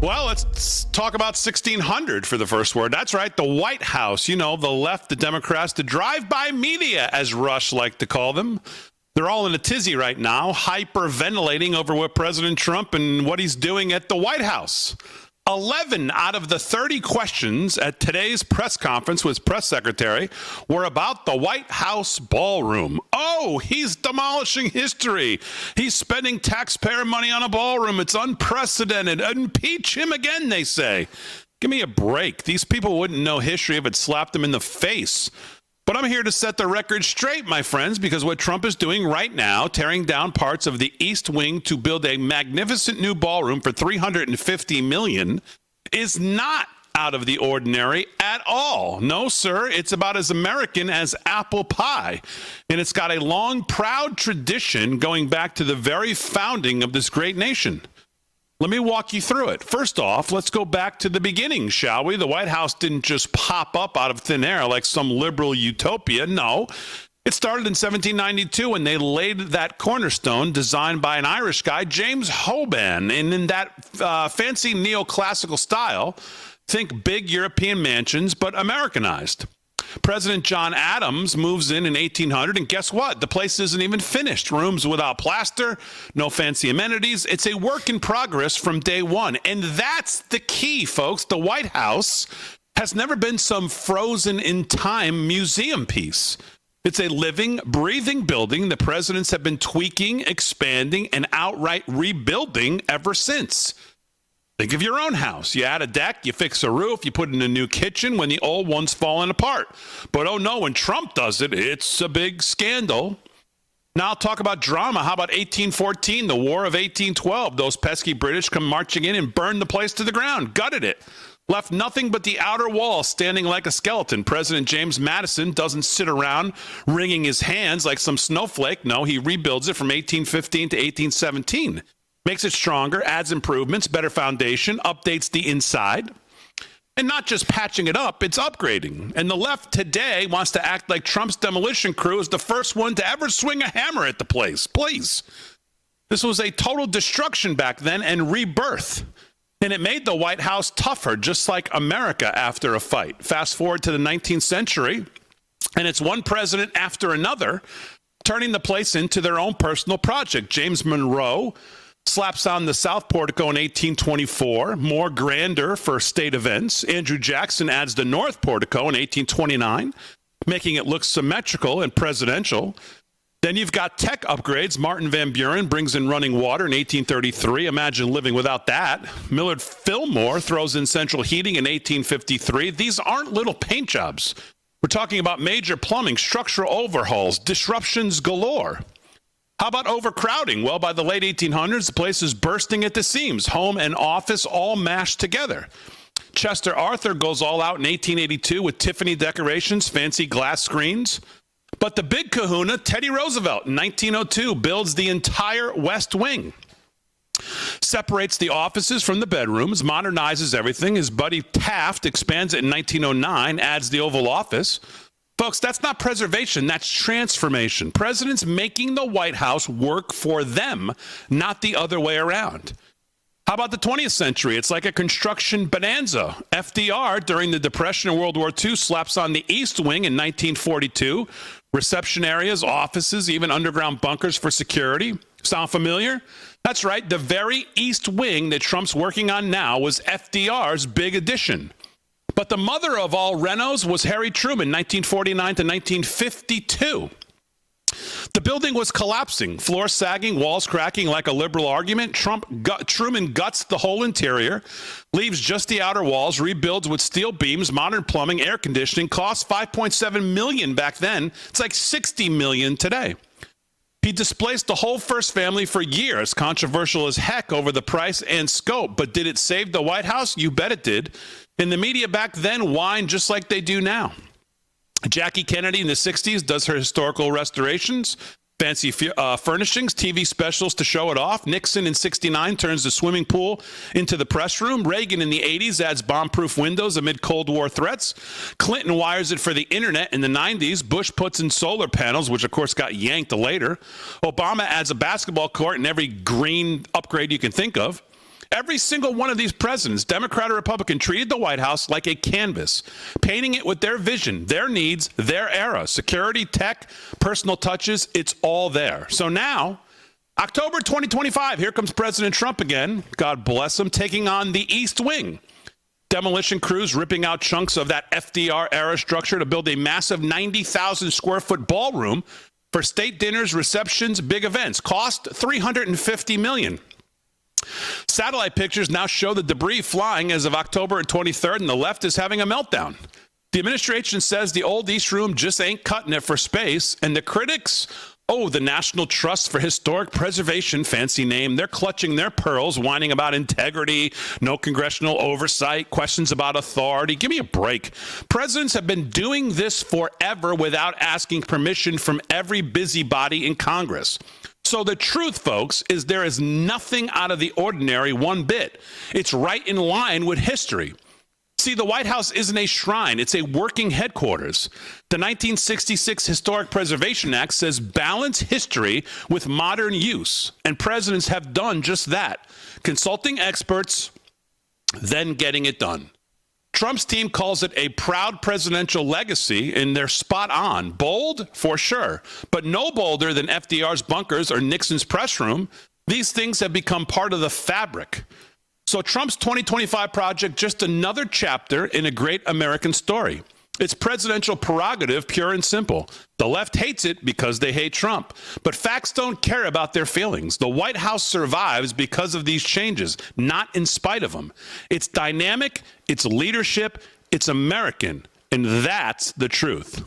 Well, let's talk about 1600 for the first word. That's right, the White House. You know, the left, the Democrats, the drive-by media, as Rush like to call them. They're all in a tizzy right now, hyperventilating over what President Trump and what he's doing at the White House. 11 out of the 30 questions at today's press conference with press secretary were about the White House ballroom. Oh, he's demolishing history. He's spending taxpayer money on a ballroom. It's unprecedented. Impeach him again, they say. Give me a break. These people wouldn't know history if it slapped them in the face. But I'm here to set the record straight, my friends, because what Trump is doing right now, tearing down parts of the East Wing to build a magnificent new ballroom for $350 million, is not out of the ordinary at all. No, sir, it's about as American as apple pie. And it's got a long, proud tradition going back to the very founding of this great nation. Let me walk you through it. First off, let's go back to the beginning, shall we? The White House didn't just pop up out of thin air like some liberal utopia. No, it started in 1792 when they laid that cornerstone designed by an Irish guy, James Hoban. And in that fancy neoclassical style, think big European mansions, but Americanized. President John Adams moves in 1800, and guess what? The place isn't even finished. Rooms without plaster, no fancy amenities. It's a work in progress from day one. And that's the key, folks. The White House has never been some frozen in time museum piece. It's a living, breathing building the presidents have been tweaking, expanding, and outright rebuilding ever since. Think of your own house. You add a deck, you fix a roof, you put in a new kitchen when the old one's falling apart. But oh no, when Trump does it, it's a big scandal. Now I'll talk about drama. How about 1814, the War of 1812? Those pesky British come marching in and burned the place to the ground, gutted it. Left nothing but the outer wall standing like a skeleton. President James Madison doesn't sit around wringing his hands like some snowflake. No, he rebuilds it from 1815 to 1817. Makes it stronger, adds improvements, better foundation, updates the inside. And not just patching it up, it's upgrading. And the left today wants to act like Trump's demolition crew is the first one to ever swing a hammer at the place. Please. This was a total destruction back then and rebirth. And it made the White House tougher, just like America after a fight. Fast forward to the 19th century, and it's one president after another turning the place into their own personal project. James Monroe slaps on the South Portico in 1824, more grander for state events. Andrew Jackson adds the North Portico in 1829, making it look symmetrical and presidential. Then you've got tech upgrades. Martin Van Buren brings in running water in 1833. Imagine living without that. Millard Fillmore throws in central heating in 1853. These aren't little paint jobs. We're talking about major plumbing, structural overhauls, disruptions galore. How about overcrowding? Well, by the late 1800s, the place is bursting at the seams. Home and office all mashed together. Chester Arthur goes all out in 1882 with Tiffany decorations, fancy glass screens. But the big kahuna, Teddy Roosevelt, in 1902, builds the entire West Wing. Separates the offices from the bedrooms, modernizes everything. His buddy Taft expands it in 1909, adds the Oval Office. Folks, that's not preservation, that's transformation. Presidents making the White House work for them, not the other way around. How about the 20th century? It's like a construction bonanza. FDR, during the Depression and World War II, slaps on the East Wing in 1942. Reception areas, offices, even underground bunkers for security. Sound familiar? That's right, the very East Wing that Trump's working on now was FDR's big addition. But the mother of all renos was Harry Truman, 1949 to 1952. The building was collapsing, floors sagging, walls cracking like a liberal argument. Truman guts the whole interior, leaves just the outer walls, rebuilds with steel beams, modern plumbing, air conditioning. Cost $5.7 million back then. It's like $60 million today. He displaced the whole first family for years, controversial as heck over the price and scope. But did it save the White House? You bet it did. And the media back then whined just like they do now. Jackie Kennedy in the 60s does her historical restorations, fancy furnishings, TV specials to show it off. Nixon in 69 turns the swimming pool into the press room. Reagan in the 80s adds bomb-proof windows amid Cold War threats. Clinton wires it for the internet in the 90s. Bush puts in solar panels, which of course got yanked later. Obama adds a basketball court and every green upgrade you can think of. Every single one of these presidents, Democrat or Republican, treated the White House like a canvas, painting it with their vision, their needs, their era. Security, tech, personal touches, it's all there. So now, October 2025, here comes President Trump again, God bless him, taking on the East Wing. Demolition crews ripping out chunks of that FDR-era structure to build a massive 90,000 square foot ballroom for state dinners, receptions, big events. Cost $350 million. Satellite pictures now show the debris flying as of October 23rd, and the left is having a meltdown. The administration says the old East Room just ain't cutting it for space, and the critics, the National Trust for Historic Preservation, fancy name, they're clutching their pearls, whining about integrity, no congressional oversight, questions about authority. Give me a break. Presidents have been doing this forever without asking permission from every busybody in Congress. So the truth, folks, is there is nothing out of the ordinary one bit. It's right in line with history. See, the White House isn't a shrine. It's a working headquarters. The 1966 Historic Preservation Act says balance history with modern use, and presidents have done just that, consulting experts, then getting it done. Trump's team calls it a proud presidential legacy, and they're spot on. Bold, for sure, but no bolder than FDR's bunkers or Nixon's press room. These things have become part of the fabric. So Trump's 2025 project, just another chapter in a great American story. It's presidential prerogative, pure and simple. The left hates it because they hate Trump. But facts don't care about their feelings. The White House survives because of these changes, not in spite of them. It's dynamic, it's leadership, it's American, and that's the truth.